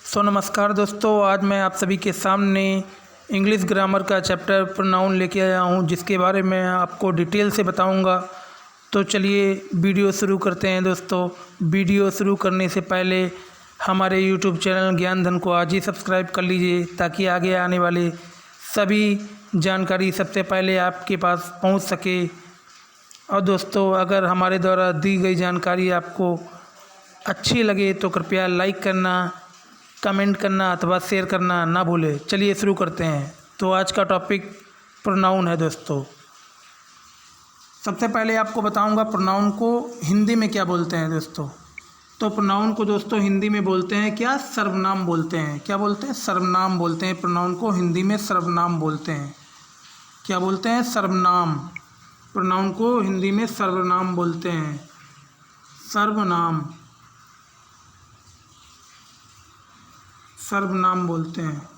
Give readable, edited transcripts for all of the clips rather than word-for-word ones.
नमस्कार दोस्तों, आज मैं आप सभी के सामने इंग्लिश ग्रामर का चैप्टर प्रोनाउन लेके आया हूँ, जिसके बारे में आपको डिटेल से बताऊँगा। तो चलिए वीडियो शुरू करते हैं दोस्तों। वीडियो शुरू करने से पहले हमारे यूट्यूब चैनल ज्ञान धन को आज ही सब्सक्राइब कर लीजिए, ताकि आगे आने वाले सभी जानकारी सबसे पहले आपके पास पहुँच सके। और दोस्तों, अगर हमारे द्वारा दी गई जानकारी आपको अच्छी लगे तो कृपया लाइक करना, कमेंट करना अथवा शेयर करना ना भूलें। चलिए शुरू करते हैं। तो आज का टॉपिक प्रोनाउन है दोस्तों। सबसे पहले आपको बताऊंगा प्रोनाउन को हिंदी में क्या बोलते हैं दोस्तों। तो प्रोनाउन को दोस्तों हिंदी में बोलते हैं क्या? सर्वनाम बोलते हैं। क्या बोलते हैं? सर्वनाम बोलते हैं। प्रोनाउन को हिंदी में सर्वनाम बोलते हैं। क्या बोलते हैं? सर्वनाम। प्रोनाउन को हिंदी में सर्वनाम बोलते हैं। सर्वनाम, सर्वनाम बोलते हैं।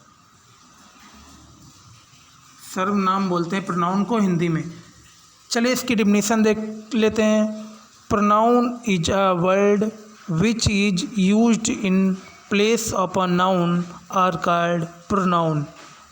सर्वनाम बोलते हैं प्रोनाउन को हिंदी में। चलिए इसकी डिफिनीशन देख लेते हैं। Pronoun is a word which is used in place of a noun are called pronoun.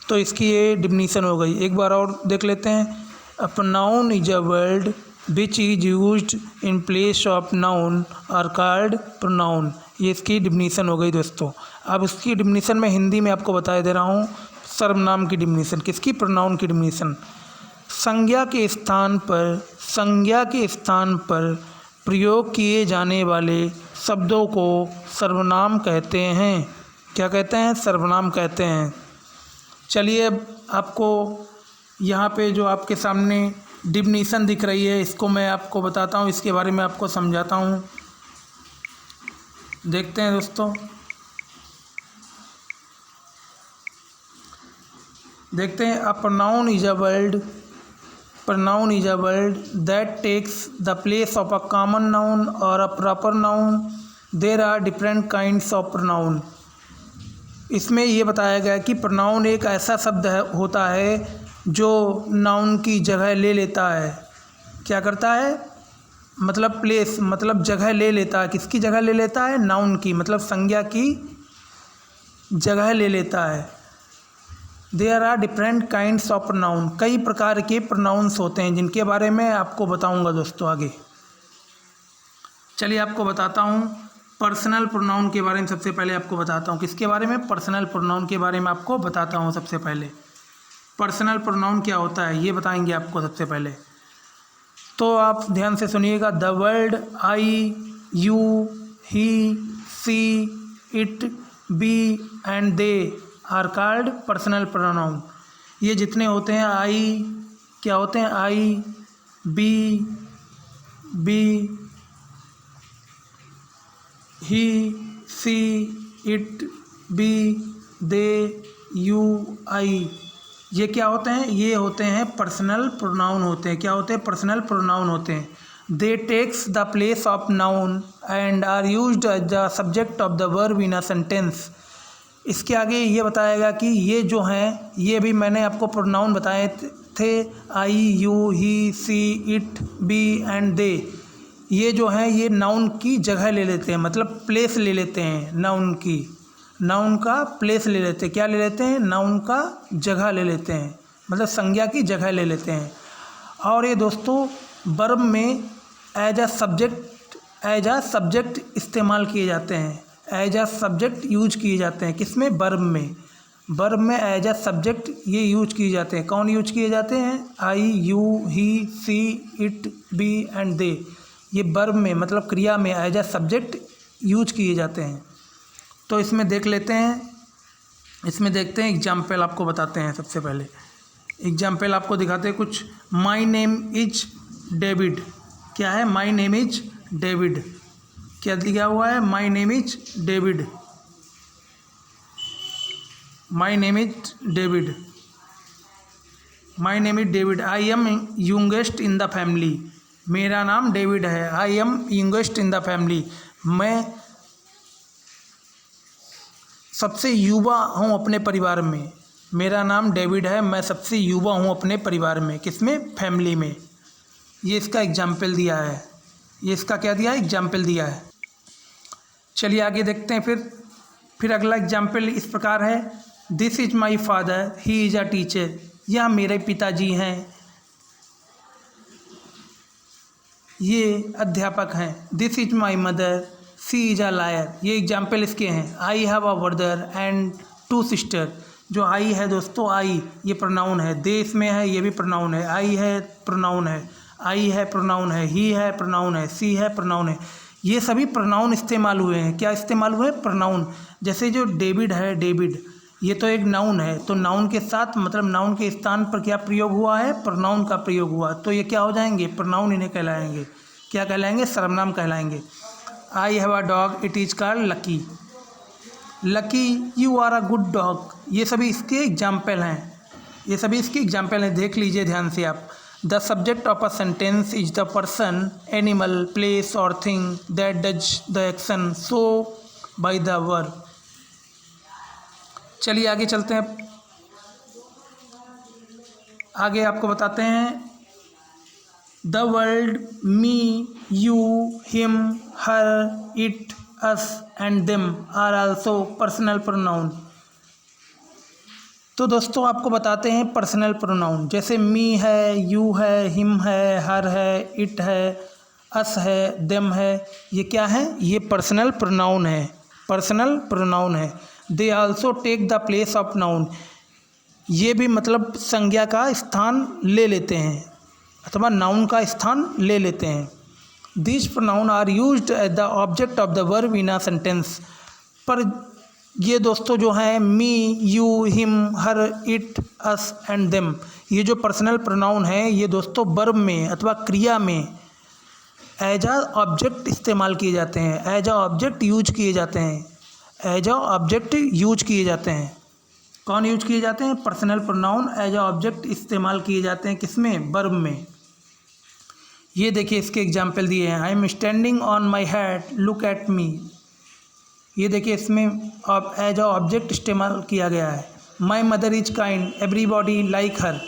तो इसकी ये डिफिनीशन हो गई। एक बार और देख लेते हैं। A pronoun is a word which is used in place of noun are called pronoun. ये इसकी डिफिनीशन हो गई दोस्तों। अब इसकी डिफिनीशन मैं हिंदी में आपको बता दे रहा हूँ। सर्वनाम की डिफिनीशन किसकी? प्रोनाउन की डिफिनीशन। संज्ञा के स्थान पर प्रयोग किए जाने वाले शब्दों को सर्वनाम कहते हैं। क्या कहते हैं? सर्वनाम कहते हैं। चलिए अब आपको यहाँ पे जो आपके सामने डिफिनीशन दिख रही है, इसको मैं आपको बताता हूँ, इसके बारे में आपको समझाता हूँ। देखते हैं दोस्तों। देखते हैं। A pronoun is a word that takes the place of a common noun और a proper noun. There are different kinds of pronoun. इसमें ये बताया गया कि प्रोनाउन एक ऐसा शब्द होता है जो नाउन की जगह ले लेता है। क्या करता है? मतलब प्लेस, मतलब जगह ले लेता है। किसकी जगह ले लेता है? नाउन की, मतलब संज्ञा की जगह ले लेता है। There are different kinds of pronoun. कई प्रकार के प्रोनाउंस होते हैं, जिनके बारे में आपको बताऊंगा दोस्तों आगे। चलिए आपको बताता हूँ पर्सनल प्रोनाउन के बारे में। सबसे पहले आपको बताता हूँ किसके बारे में? पर्सनल प्रोनाउन के बारे में आपको बताता हूँ। सबसे पहले पर्सनल प्रोनाउन क्या होता है ये बताएंगे आपको सबसे पहले। तो आप ध्यान से सुनिएगा। The word I, you, he, she, it, we and they are called personal pronoun. ये जितने होते हैं, आई क्या होते हैं? I, we, he, she, it, we, they, you, I, ये क्या होते हैं? ये होते हैं पर्सनल प्रोनाउन होते हैं। क्या होते हैं? पर्सनल प्रोनाउन होते हैं। They takes the place of noun and are used as the subject of the verb in a sentence. इसके आगे ये बताएगा कि ये जो हैं, ये भी मैंने आपको प्रोनाउन बताए थे, I, you, he, she, it, we and they. ये जो हैं ये नाउन की जगह ले लेते हैं, मतलब प्लेस ले लेते हैं नाउन की। नाउन का प्लेस ले लेते हैं। क्या ले लेते हैं? नाउन का जगह ले लेते हैं, मतलब संज्ञा की जगह ले लेते हैं। और ये दोस्तों वर्ब में एज अ सब्जेक्ट इस्तेमाल किए जाते हैं। एज अ सब्जेक्ट यूज किए जाते हैं। किसमें? वर्ब में। वर्ब में एज अ सब्जेक्ट ये यूज किए जाते हैं। कौन यूज किए जाते हैं? I, you, he, she, it, we and they. ये वर्ब में, मतलब क्रिया में एज अ सब्जेक्ट यूज किए जाते हैं। तो इसमें देख लेते हैं। इसमें देखते हैं एग्जाम्पल आपको बताते हैं। सबसे पहले एग्जाम्पल आपको दिखाते हैं कुछ। My name is David. क्या है? My name is David. क्या दिया हुआ है? My name is David. My name is David. My name is David. I am youngest in the family. मेरा नाम डेविड है। I am youngest in the family. मैं सबसे युवा हूँ अपने परिवार में। मेरा नाम डेविड है, मैं सबसे युवा हूँ अपने परिवार में। किसमें? फैमिली में। ये इसका एग्जाम्पल दिया है। ये इसका क्या दिया है? एग्जाम्पल दिया है। चलिए आगे देखते हैं फिर। फिर अगला एग्जाम्पल इस प्रकार है, this is my father, he is a teacher, यह मेरे पिताजी हैं, ये अध्यापक हैं। This is my mother, she is a liar, ये एग्जाम्पल इसके हैं। I have a brother and 2 sister, जो आई है दोस्तों, आई ये प्रोनाउन है, दे इसमें है, ये भी प्रोनाउन है, आई है प्रोनाउन है, आई है प्रोनाउन है, ही है प्रोनाउन है, सी है प्रोनाउन है, ये सभी प्रोनाउन इस्तेमाल हुए हैं। क्या इस्तेमाल हुए? प्रोनाउन। जैसे जो डेविड है, डेविड ये तो एक नाउन है, तो नाउन के साथ मतलब नाउन के स्थान पर क्या प्रयोग हुआ है? प्रोनाउन का प्रयोग हुआ, तो ये क्या हो जाएंगे? प्रोनाउन इन्हें कहलाएंगे। क्या कहलाएंगे? सर्वनाम कहलाएंगे। I have a dog, it is called Lucky, Lucky you are a good dog, ये सभी इसके एग्जाम्पल हैं, ये सभी इसके एग्जाम्पल हैं। देख लीजिए ध्यान से आप। The subject of a sentence is the person, animal, place और thing that does the action so by the verb. चलिए आगे चलते हैं, आगे आपको बताते हैं। The world, me, you, him, her, it, us and them are also personal pronoun. तो दोस्तों आपको बताते हैं पर्सनल प्रोनाउन, जैसे मी है, यू है, हिम है, हर है, इट है, अस है, देम है, ये क्या है? ये पर्सनल प्रोनाउन है, पर्सनल प्रोनाउन है। They also take the place of noun, ये भी मतलब संज्ञा का स्थान ले लेते हैं अथवा नाउन का स्थान ले लेते हैं। This pronoun are used as the object of the verb in a sentence. पर ये दोस्तों जो हैं me, you, him, her, it, us and them, ये जो पर्सनल प्रोनाउन है ये दोस्तों वर्ब में अथवा क्रिया में एज अ ऑब्जेक्ट इस्तेमाल किए जाते हैं, एज अ ऑब्जेक्ट यूज किए जाते हैं, एज अ ऑब्जेक्ट यूज किए जाते हैं। कौन यूज किए जाते हैं? Personal pronoun as a object इस्तेमाल किए जाते हैं, किसमें? वर्ब में। ये देखिए इसके एग्जाम्पल दिए हैं। I am standing on my head, look at me, ये देखिए इसमें एज अ ऑब्जेक्ट इस्तेमाल किया गया है। My mother is kind, everybody like her.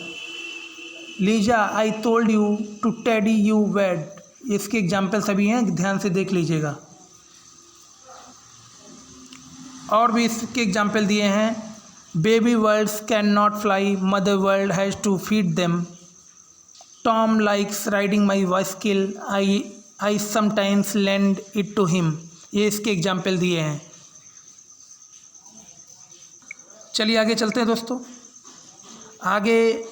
Lisa, I told you to teddy you wed, इसके एग्जाम्पल सभी हैं, ध्यान से देख लीजिएगा। और भी इसके एग्जाम्पल दिए हैं। Baby birds can not fly, mother bird has to feed them. Tom likes riding my bicycle, I sometimes lend it to him, ये इसके एग्जाम्पल दिए हैं। चलिए आगे चलते हैं दोस्तों, आगे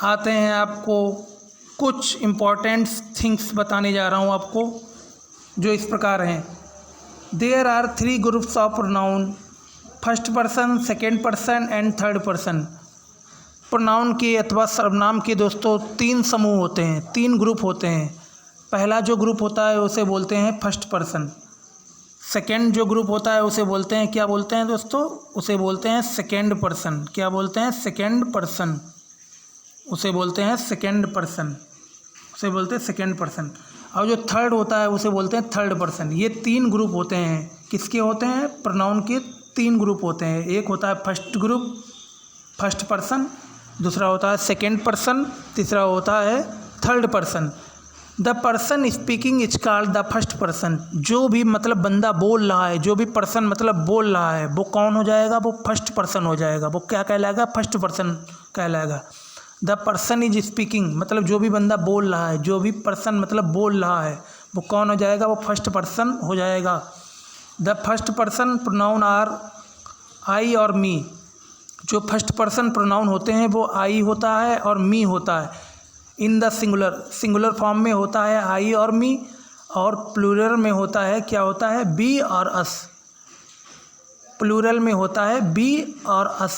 आते हैं, आपको कुछ इम्पॉर्टेंट थिंग्स बताने जा रहा हूँ आपको, जो इस प्रकार हैं। There are 3 groups of pronoun, first person, second person and third person. Pronoun के अथवा सर्वनाम के दोस्तों 3 समूह होते हैं, 3 ग्रुप होते हैं। पहला जो ग्रुप होता है उसे बोलते हैं फर्स्ट पर्सन। सेकेंड जो ग्रुप होता है उसे बोलते हैं, क्या बोलते हैं दोस्तों? उसे बोलते हैं सेकेंड पर्सन। क्या बोलते हैं? सेकेंड पर्सन, उसे बोलते हैं सेकेंड पर्सन, उसे बोलते हैं सेकेंड पर्सन। और जो थर्ड होता है उसे बोलते हैं थर्ड पर्सन। ये 3 ग्रुप होते हैं, किसके होते हैं? प्रोनाउन के 3 ग्रुप होते हैं। एक होता है फर्स्ट ग्रुप, फर्स्ट पर्सन, दूसरा होता है सेकेंड पर्सन, तीसरा होता है third person. The person speaking is called the first person. जो भी मतलब बंदा बोल रहा है, जो भी पर्सन मतलब बोल रहा है, वो कौन हो जाएगा? वो फर्स्ट पर्सन हो जाएगा। वो क्या कहलाएगा? फर्स्ट पर्सन कहलाएगा। द पर्सन इज स्पीकिंग मतलब जो भी बंदा बोल रहा है, जो भी पर्सन मतलब बोल रहा है, वो कौन हो जाएगा? वो फर्स्ट पर्सन हो जाएगा। The first person pronoun are आई और मी। जो फर्स्ट पर्सन प्रोनाउन होते हैं वो आई होता है और मी होता है। In the singular, singular form में होता है आई और मी, और प्लूरल में होता है, क्या होता है? बी और अस। प्लूरल में होता है बी और अस।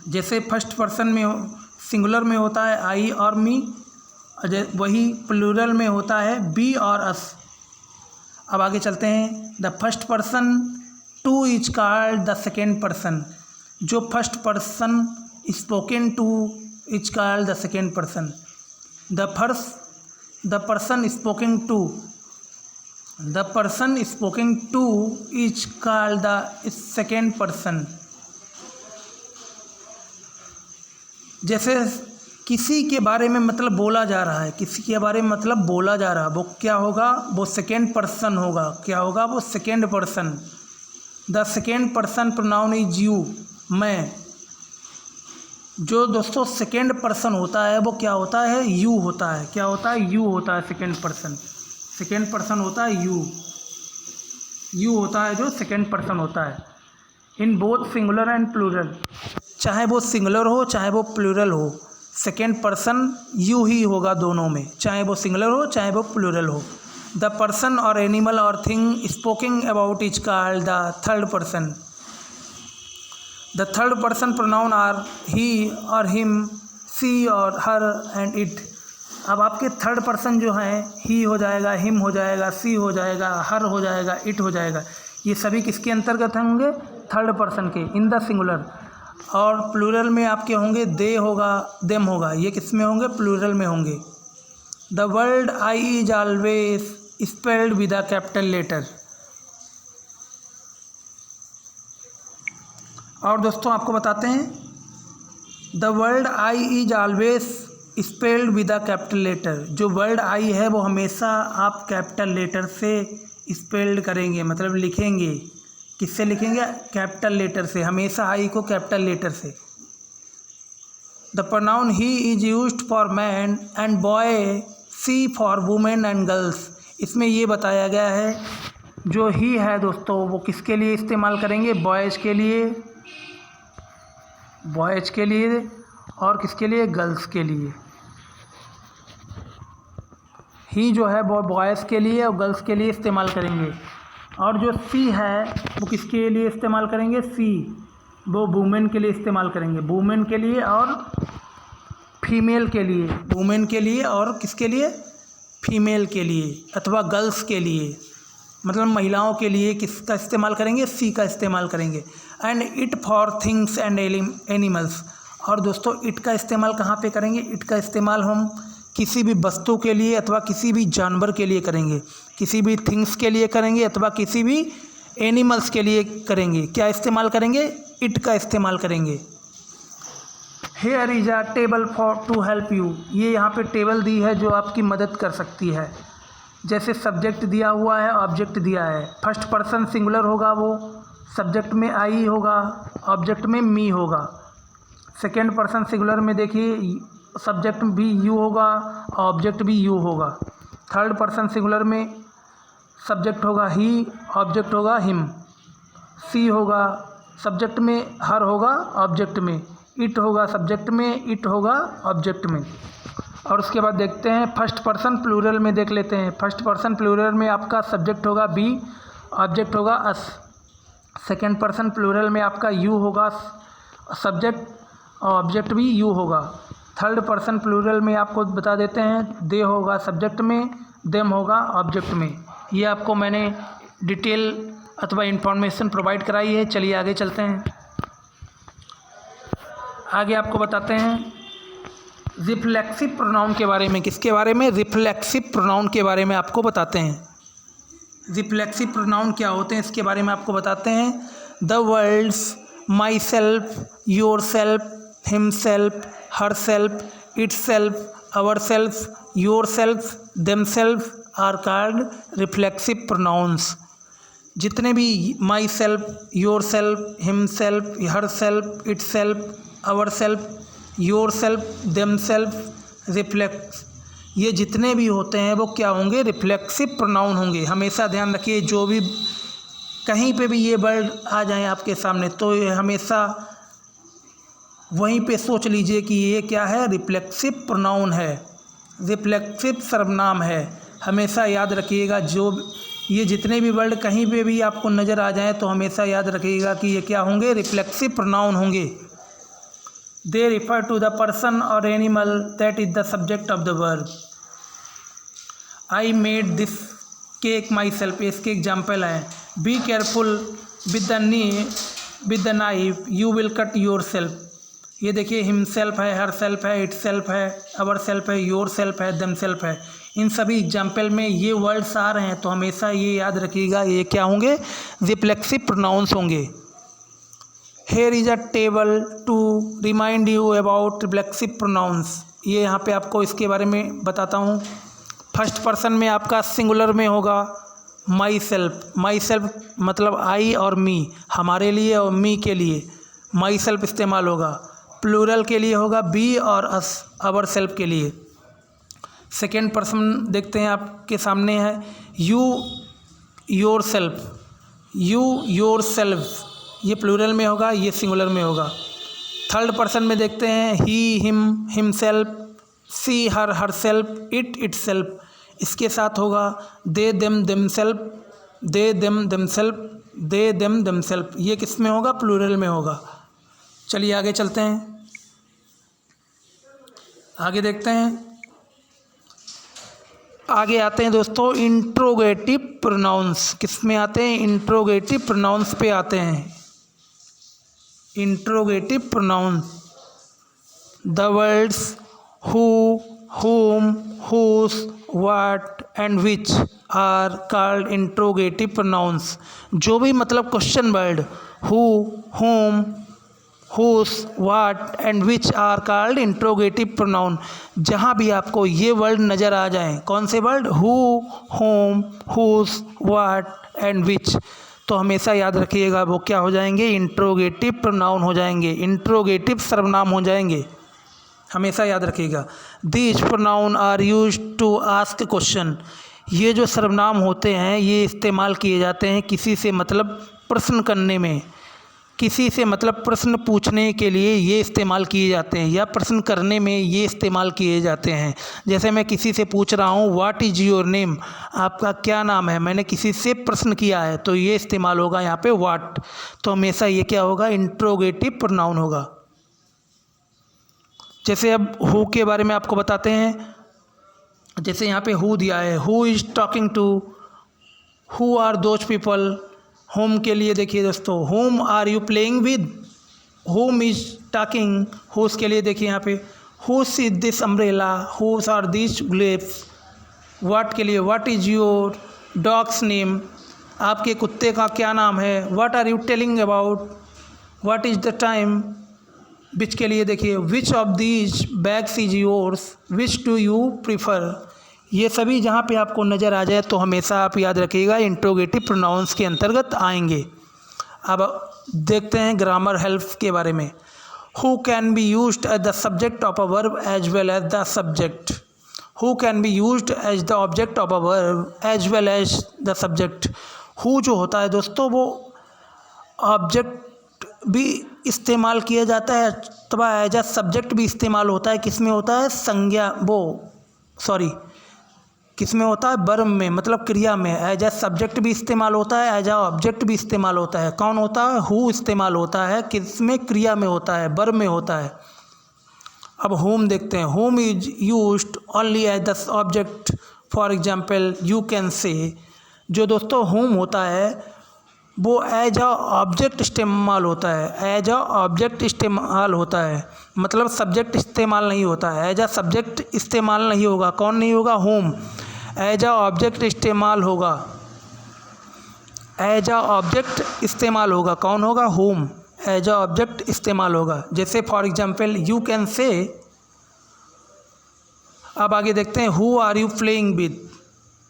जैसे फर्स्ट पर्सन में सिंगुलर में होता है आई और मी, वही प्लूरल में होता है बी और अस। अब आगे चलते हैं। The first person to is called the second person. जो first person spoken to is called the second person. The person spoken to, the person spoken to is called the second person. जैसे किसी के बारे में मतलब बोला जा रहा है, किसी के बारे में मतलब बोला जा रहा है, वो क्या होगा? वो सेकेंड पर्सन होगा। क्या होगा? वो second person. The second person pronoun is you, मैं। जो दोस्तों सेकेंड पर्सन होता है वो क्या होता है, यू होता है। क्या होता है, यू होता है सेकेंड पर्सन। सेकेंड पर्सन होता है यू होता है जो सेकेंड पर्सन होता है। In both singular and plural, चाहे वो सिंगुलर हो चाहे वो प्लूरल हो, सेकेंड पर्सन यू ही होगा दोनों में, चाहे वो सिंगुलर हो चाहे वो प्लूरल हो। द पर्सन और एनिमल और thing speaking about is called the third person. The third person pronoun are he और हिम, सी और हर एंड इट। अब आपके थर्ड पर्सन जो हैं, ही हो जाएगा, हिम हो जाएगा, सी हो जाएगा, हर हो जाएगा, इट हो जाएगा। ये सभी किसके अंतर्गत होंगे, थर्ड पर्सन के, इन द सिंगुलर। और प्लूरल में आपके होंगे दे होगा, देम होगा, ये किस में होंगे, प्लूरल में होंगे। The word I is always spelled with a capital letter. और दोस्तों आपको बताते हैं, the word I is always spelled with a capital letter. जो वर्ड आई है वो हमेशा आप कैपिटल लेटर से स्पेल्ड करेंगे, मतलब लिखेंगे। किससे लिखेंगे, कैपिटल लेटर से, हमेशा आई को कैपिटल लेटर से। The pronoun he is used for man and boy, she for women and girls. इसमें ये बताया गया है जो ही है दोस्तों वो किसके लिए इस्तेमाल करेंगे, बॉयज़ के लिए और किसके लिए, गर्ल्स के लिए। ही जो है वो बॉयज़ के लिए और गर्ल्स के लिए इस्तेमाल करेंगे। और जो सी है वो किसके लिए इस्तेमाल करेंगे, सी वो वुमेन के लिए इस्तेमाल करेंगे, वुमेन के लिए और फीमेल के लिए, वुमेन के लिए और किसके लिए, फीमेल के लिए अथवा गर्ल्स के लिए, मतलब महिलाओं के लिए किसका इस्तेमाल करेंगे, सी का इस्तेमाल करेंगे। And it for things and animals. और दोस्तों इट का इस्तेमाल कहाँ पे करेंगे, इट का इस्तेमाल हम किसी भी वस्तु के लिए अथवा किसी भी जानवर के लिए करेंगे, किसी भी थिंग्स के लिए करेंगे अथवा किसी भी एनिमल्स के लिए करेंगे। क्या इस्तेमाल करेंगे, इट का इस्तेमाल करेंगे। Here is a table for to help you. ये यहाँ पे टेबल दी है जो आपकी मदद कर सकती है। जैसे सब्जेक्ट दिया हुआ है, ऑब्जेक्ट दिया है, फर्स्ट पर्सन सिंगुलर होगा, वो सब्जेक्ट में आई होगा, ऑब्जेक्ट में मी होगा। सेकेंड पर्सन सिंगुलर में देखिए सब्जेक्ट भी यू होगा, ऑब्जेक्ट भी यू होगा। थर्ड पर्सन सिंगुलर में सब्जेक्ट होगा ही, ऑब्जेक्ट होगा हिम। सी होगा सब्जेक्ट में, हर होगा ऑब्जेक्ट में, इट होगा सब्जेक्ट में, इट होगा ऑब्जेक्ट में। और उसके बाद देखते हैं फर्स्ट पर्सन प्लूरल में, देख लेते हैं। फर्स्ट पर्सन प्लूरल में आपका सब्जेक्ट होगा बी, ऑब्जेक्ट होगा अस। सेकेंड पर्सन प्लूरल में आपका यू होगा सब्जेक्ट, ऑब्जेक्ट भी यू होगा। थर्ड पर्सन प्लूरल में आपको बता देते हैं दे होगा सब्जेक्ट में, देम होगा ऑब्जेक्ट में। ये आपको मैंने डिटेल अथवा इन्फॉर्मेशन प्रोवाइड कराई है। चलिए आगे चलते हैं। आगे आपको बताते हैं रिफ्लेक्सिव प्रोनाउन के बारे में। किसके बारे में, रिफ्लेक्सिव प्रोनाउन के बारे में आपको बताते हैं। रिफ्लेक्सिव प्रोनाउन क्या होते हैं इसके बारे में आपको बताते हैं। The words myself, yourself, himself, herself, itself, ourself, yourself, themself are called reflexive pronouns. जितने भी myself, yourself, himself, herself, itself, ourself, yourself, themself, reflex, ये जितने भी होते हैं वो क्या होंगे, रिफ्लेक्सिव प्रोनाउन होंगे। हमेशा ध्यान रखिए जो भी कहीं पे भी ये वर्ड आ जाएं आपके सामने तो ये हमेशा वहीं पे सोच लीजिए कि ये क्या है, रिफ्लेक्सिव प्रोनाउन है, रिफ्लेक्सिव सर्वनाम है। हमेशा याद रखिएगा जो ये जितने भी वर्ड कहीं पे भी आपको नज़र आ जाएं तो हमेशा याद रखिएगा कि ये क्या होंगे, रिफ्लेक्सिव प्रोनाउन होंगे। दे रिफर टू द पर्सन और animal that is the subject of the verb. I made this cake my self, इसके एग्जाम्पल हैं। Be careful with the knife, you will cut your self. ये देखिए him self है, her self है, it self है, our self है, your self है, them self है। इन सभी एग्जाम्पल में ये वर्ड्स आ रहे हैं तो हमेशा ये याद रखिएगा ये क्या होंगे, रिफ्लेक्सिव प्रोनाउंस होंगे। Here is a table to remind you about reflexive pronouns. ये यहाँ पे आपको इसके बारे में बताता हूँ। फर्स्ट पर्सन में आपका सिंगुलर में होगा माई सेल्फ मतलब आई और मी, हमारे लिए और मी के लिए माई सेल्फ इस्तेमाल होगा। प्लूरल के लिए होगा बी और अस, आवर सेल्फ के लिए। सेकेंड पर्सन देखते हैं, आपके सामने है यू योर सेल्फ, ये प्लूरल में होगा, ये सिंगुलर में होगा। थर्ड पर्सन में देखते हैं he him himself, she herself, itself, इसके साथ होगा दे देम देमसेल्फ, ये किस में होगा? प्लूरल में होगा। चलिए आगे चलते हैं, आगे देखते हैं। आगे आते हैं दोस्तों इंट्रोगेटिव प्रोनाउंस। किस में आते हैं? इंट्रोगेटिव प्रोनाउंस पे आते हैं। Interrogative pronounce, the words who, whom, whose, what and which are called interrogative pronouns। जो भी मतलब question word who, whom, whose, what and which are called interrogative pronoun, जहाँ भी आपको ये वर्ड नज़र आ जाएं, कौन से word? who, whom, whose, what and which, तो हमेशा याद रखिएगा वो क्या हो जाएंगे? इंट्रोगेटिव प्रोनाउन हो जाएंगे, इंट्रोगेटिव सर्वनाम हो जाएंगे, हमेशा याद रखिएगा। These pronoun are use to ask question, ये जो सर्वनाम होते हैं ये इस्तेमाल किए जाते हैं किसी से मतलब प्रश्न करने में, किसी से मतलब प्रश्न पूछने के लिए ये इस्तेमाल किए जाते हैं, या प्रश्न करने में ये इस्तेमाल किए जाते हैं। जैसे मैं किसी से पूछ रहा हूँ व्हाट इज़ योर नेम, आपका क्या नाम है, मैंने किसी से प्रश्न किया है, तो ये इस्तेमाल होगा यहाँ पे व्हाट, तो हमेशा ये क्या होगा? इंट्रोगेटिव प्रोनाउन होगा। जैसे अब हु के बारे में आपको बताते हैं, जैसे यहाँ पे हु दिया है, who is talking to, who are those people. Whom के लिए देखिए दोस्तों, whom are you playing with, whom is talking. Whose के लिए देखिए यहाँ पे, whose is this umbrella, whose are this gloves. What के लिए, what is your dog's name, आपके कुत्ते का क्या नाम है। What are you telling about, what is the time. Which के लिए देखिए, which of these bags is yours, which do you prefer. ये सभी जहाँ पे आपको नज़र आ जाए तो हमेशा आप याद रखिएगा इंट्रोगेटिव प्रोनाउंस के अंतर्गत आएंगे। अब देखते हैं ग्रामर हेल्प के बारे में। Who can be used as the subject of a verb as well as the subject. Who can be used as the object of a verb as well as the subject. Who जो होता है दोस्तों वो object भी इस्तेमाल किया जाता है अथवा एज अ सब्जेक्ट भी इस्तेमाल होता है। किस में होता है? संज्ञा, किस में होता है? वर्ब में, मतलब क्रिया में। एज अ सब्जेक्ट भी इस्तेमाल होता है, एज अ ऑब्जेक्ट भी इस्तेमाल होता है। कौन होता है? हु इस्तेमाल होता है, किस में? क्रिया में होता है, वर्ब में होता है। अब होम देखते हैं, whom is used only as the object, for example you can say. जो दोस्तों होम होता है वो एज अ ऑब्जेक्ट इस्तेमाल होता है, एज अ ऑब्जेक्ट इस्तेमाल होता है, मतलब सब्जेक्ट इस्तेमाल नहीं होता है। एज अ सब्जेक्ट इस्तेमाल नहीं होगा। कौन नहीं होगा? होम। एज अ ऑब्जेक्ट इस्तेमाल होगा, एज अ ऑब्जेक्ट इस्तेमाल होगा। कौन होगा? होम। एज अ ऑब्जेक्ट इस्तेमाल होगा। जैसे फॉर एग्जाम्पल यू कैन से। अब आगे देखते हैं who are you playing with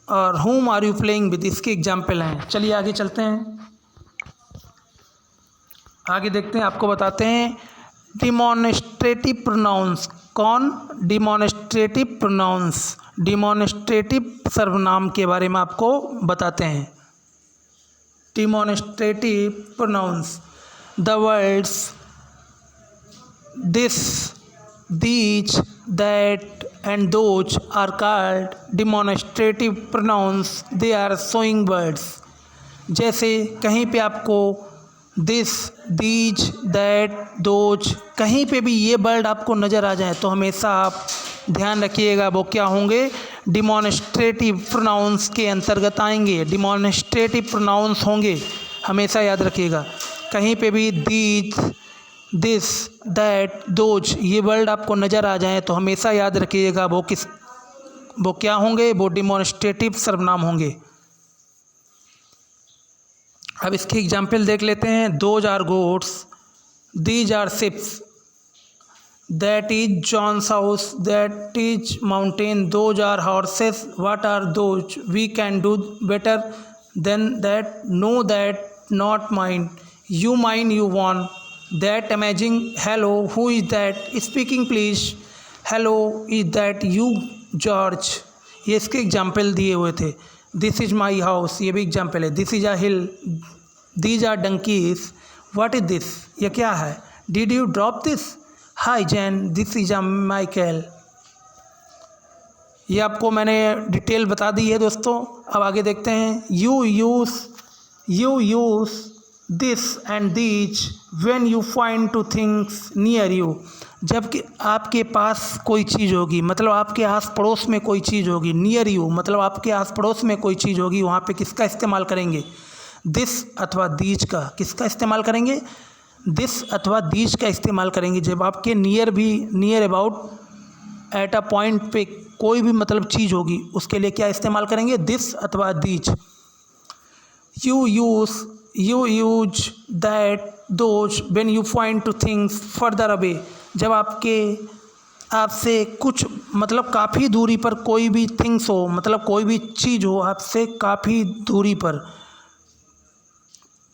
और whom are you playing with, इसके एग्जाम्पल हैं। चलिए आगे चलते हैं, आगे देखते हैं, आपको बताते हैं डिमॉन्स्ट्रेटिव प्रोनाउंस। कौन? डिमॉन्स्ट्रेटिव प्रोनाउंस, डिमॉन्स्ट्रेटिव सर्वनाम के बारे में आपको बताते हैं। Demonstrative pronouns, the words this, these, that and those are called demonstrative pronouns, they are showing words. जैसे कहीं पे आपको दिस, दीज, दैट, दोज, कहीं पे भी ये वर्ड आपको नज़र आ जाए तो हमेशा आप ध्यान रखिएगा वो क्या होंगे? डिमॉन्स्ट्रेटिव प्रोनाउंस के अंतर्गत आएंगे, डिमॉन्स्ट्रेटिव प्रोनाउंस होंगे, हमेशा याद रखिएगा। कहीं पे भी दीज, दिस, दैट, दोज ये वर्ड आपको नज़र आ जाए तो हमेशा याद रखिएगा वो क्या होंगे? वो डिमॉन्स्ट्रेटिव सर्वनाम होंगे। अब इसकी एग्जाम्पल देख लेते हैं। Those are goats, these are ships, that is John's house, that is mountain, those are horses, what are those, we can do better than that no that not mind, you mind you want, that amazing, hello who is that speaking please, hello is that you George. ये इसके example दिए हुए थे। This is my house, ये भी example है। This is a hill, these are donkeys, what is this, ये क्या है, did you drop this, hi Jane, this is a Michael. ये आपको मैंने डिटेल बता दी है दोस्तों। अब आगे देखते हैं। You use this and these when you find two things near you. जबकि आपके पास कोई चीज़ होगी, मतलब आपके आस पड़ोस में कोई चीज़ होगी। नियर यू मतलब आपके आस पड़ोस में कोई चीज़ होगी, वहाँ पे किसका इस्तेमाल करेंगे, दिस अथवा दीज का। किसका इस्तेमाल करेंगे, दिस अथवा दीज का इस्तेमाल करेंगे। जब आपके near about at a point पे कोई भी मतलब चीज़ होगी, उसके लिए क्या इस्तेमाल करेंगे, दिस अथवा these. You use that those when you find two things further away. जब आपसे कुछ मतलब काफ़ी दूरी पर कोई भी थिंग्स हो, मतलब कोई भी चीज़ हो आपसे काफ़ी दूरी पर,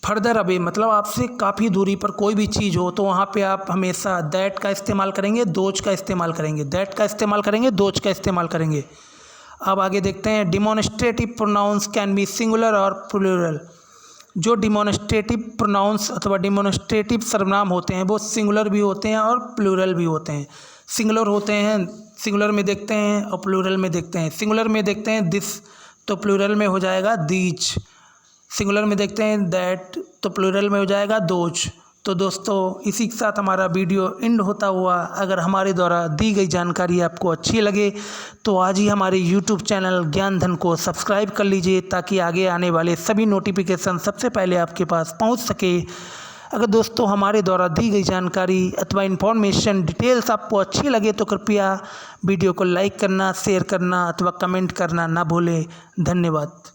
फर्दर अवे मतलब आपसे काफ़ी दूरी पर कोई भी चीज़ हो, तो वहाँ पे आप हमेशा दैट का इस्तेमाल करेंगे, दोज का इस्तेमाल करेंगे, दैट का इस्तेमाल करेंगे, दोज का इस्तेमाल करेंगे। अब आगे देखते हैं। Demonstrative pronounce can be singular और प्लूरल। जो डिमॉन्स्ट्रेटिव प्रोनाउंस अथवा डिमॉन्स्ट्रेटिव सर्वनाम होते हैं वो सिंगुलर भी होते हैं और प्लूरल भी होते हैं। सिंगुलर होते हैं, सिंगुलर में देखते हैं, और प्लूरल में देखते हैं। सिंगुलर में देखते हैं दिस, तो प्लूरल में हो जाएगा दीज। सिंगुलर में देखते हैं दैट, तो प्लूरल में हो जाएगा दोज। तो दोस्तों इसी के साथ हमारा वीडियो एंड होता हुआ, अगर हमारे द्वारा दी गई जानकारी आपको अच्छी लगे तो आज ही हमारे यूट्यूब चैनल ज्ञान धन को सब्सक्राइब कर लीजिए, ताकि आगे आने वाले सभी नोटिफिकेशन सबसे पहले आपके पास पहुंच सके। अगर दोस्तों हमारे द्वारा दी गई जानकारी अथवा इन्फॉर्मेशन डिटेल्स आपको अच्छी लगे तो कृपया वीडियो को लाइक करना, शेयर करना अथवा कमेंट करना ना भूलें। धन्यवाद।